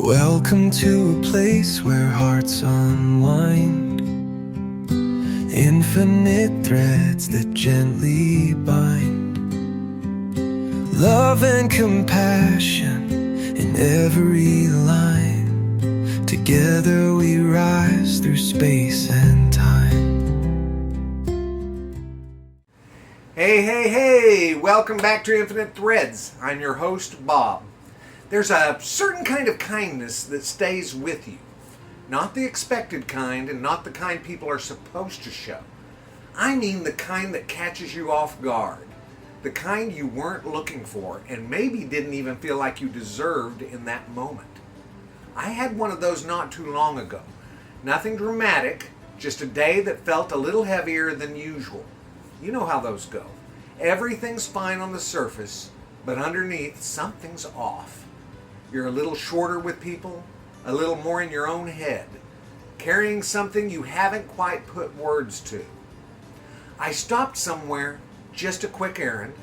Welcome to a place where hearts unwind, infinite threads that gently bind, love and compassion in every line. Together we rise through space and time. Hey, welcome back to Infinite Threads. I'm your host, Bob. There's a certain kind of kindness that stays with you. Not the expected kind and not the kind people are supposed to show. I mean the kind that catches you off guard. The kind you weren't looking for and maybe didn't even feel like you deserved in that moment. I had one of those not too long ago. Nothing dramatic, just a day that felt a little heavier than usual. You know how those go. Everything's fine on the surface, but underneath something's off. You're a little shorter with people, a little more in your own head, carrying something you haven't quite put words to. I stopped somewhere, just a quick errand,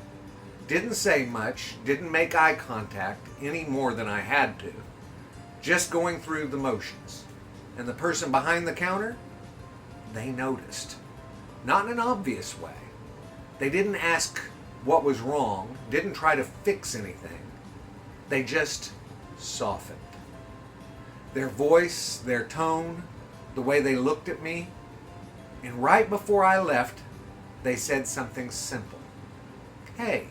didn't say much, didn't make eye contact any more than I had to, just going through the motions. And the person behind the counter, they noticed. Not in an obvious way. They didn't ask what was wrong, didn't try to fix anything. They just softened. Their voice, their tone, the way they looked at me, and right before I left, they said something simple. Hey,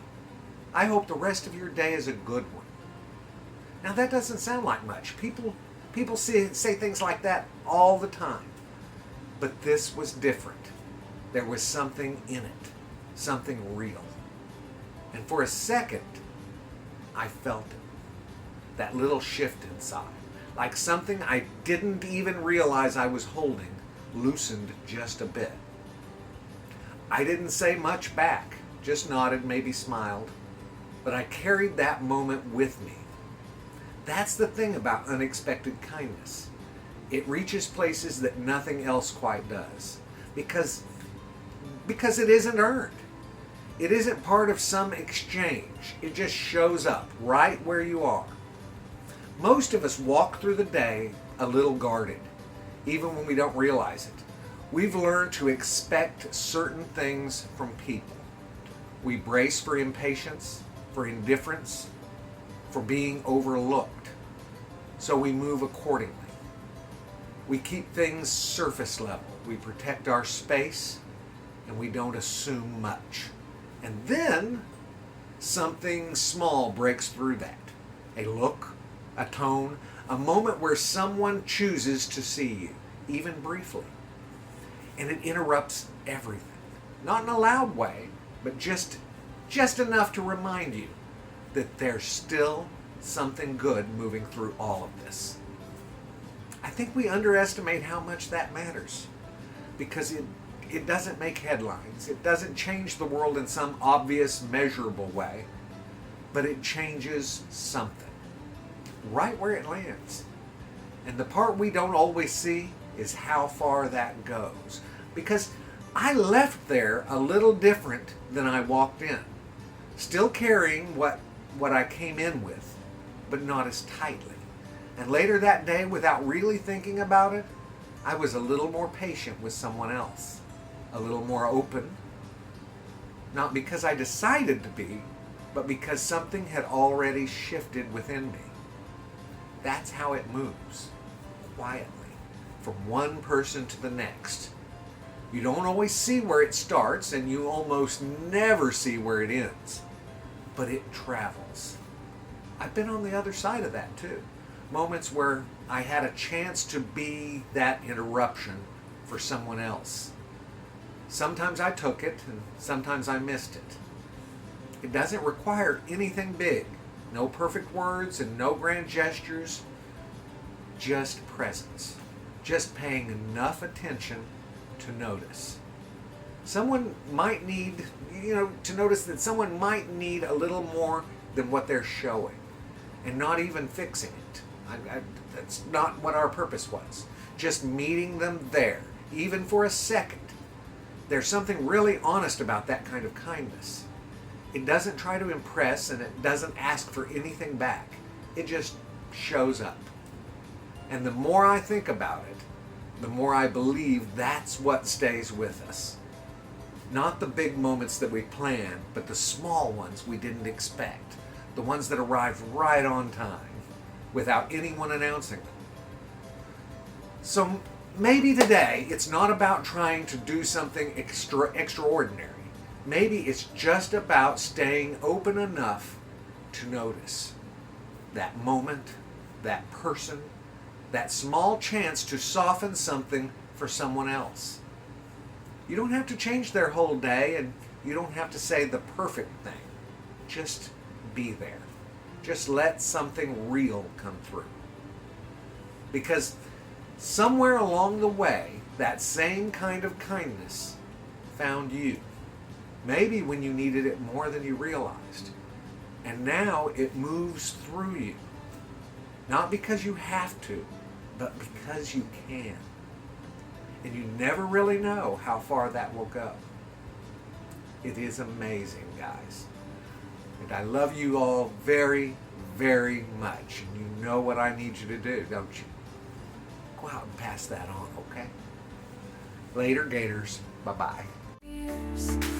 I hope the rest of your day is a good one. Now that doesn't sound like much. People say things like that all the time. But this was different. There was something in it, something real. And for a second, I felt it. That little shift inside, like something I didn't even realize I was holding, loosened just a bit. I didn't say much back, just nodded, maybe smiled, but I carried that moment with me. That's the thing about unexpected kindness. It reaches places that nothing else quite does, because it isn't earned. It isn't part of some exchange. It just shows up right where you are. Most of us walk through the day a little guarded, even when we don't realize it. We've learned to expect certain things from people. We brace for impatience, for indifference, for being overlooked. So we move accordingly. We keep things surface level. We protect our space, and we don't assume much. And then something small breaks through that. A look, a tone, a moment where someone chooses to see you, even briefly. And it interrupts everything. Not in a loud way, but just enough to remind you that there's still something good moving through all of this. I think we underestimate how much that matters, because it doesn't make headlines. It doesn't change the world in some obvious, measurable way, but it changes something. Right where it lands. And the part we don't always see is how far that goes. Because I left there a little different than I walked in. Still carrying what I came in with, but not as tightly. And later that day, without really thinking about it, I was a little more patient with someone else. A little more open. Not because I decided to be, but because something had already shifted within me. That's how it moves, quietly, from one person to the next. You don't always see where it starts, and you almost never see where it ends, but it travels. I've been on the other side of that too. Moments where I had a chance to be that interruption for someone else. Sometimes I took it, and sometimes I missed it. It doesn't require anything big. No perfect words and no grand gestures, just presence. Just paying enough attention to notice. Someone might need, to notice that someone might need a little more than what they're showing, and not even fixing it. That's not what our purpose was. Just meeting them there, even for a second. There's something really honest about that kind of kindness. It doesn't try to impress, and it doesn't ask for anything back. It just shows up. And the more I think about it, the more I believe that's what stays with us. Not the big moments that we plan, but the small ones we didn't expect. The ones that arrive right on time, without anyone announcing them. So maybe today it's not about trying to do something extraordinary. Maybe it's just about staying open enough to notice that moment, that person, that small chance to soften something for someone else. You don't have to change their whole day, and you don't have to say the perfect thing. Just be there. Just let something real come through. Because somewhere along the way, that same kind of kindness found you. Maybe when you needed it more than you realized. And now it moves through you. Not because you have to, but because you can. And you never really know how far that will go. It is amazing, guys. And I love you all very, very much. And you know what I need you to do, don't you? Go out and pass that on, okay? Later, Gators. Bye-bye.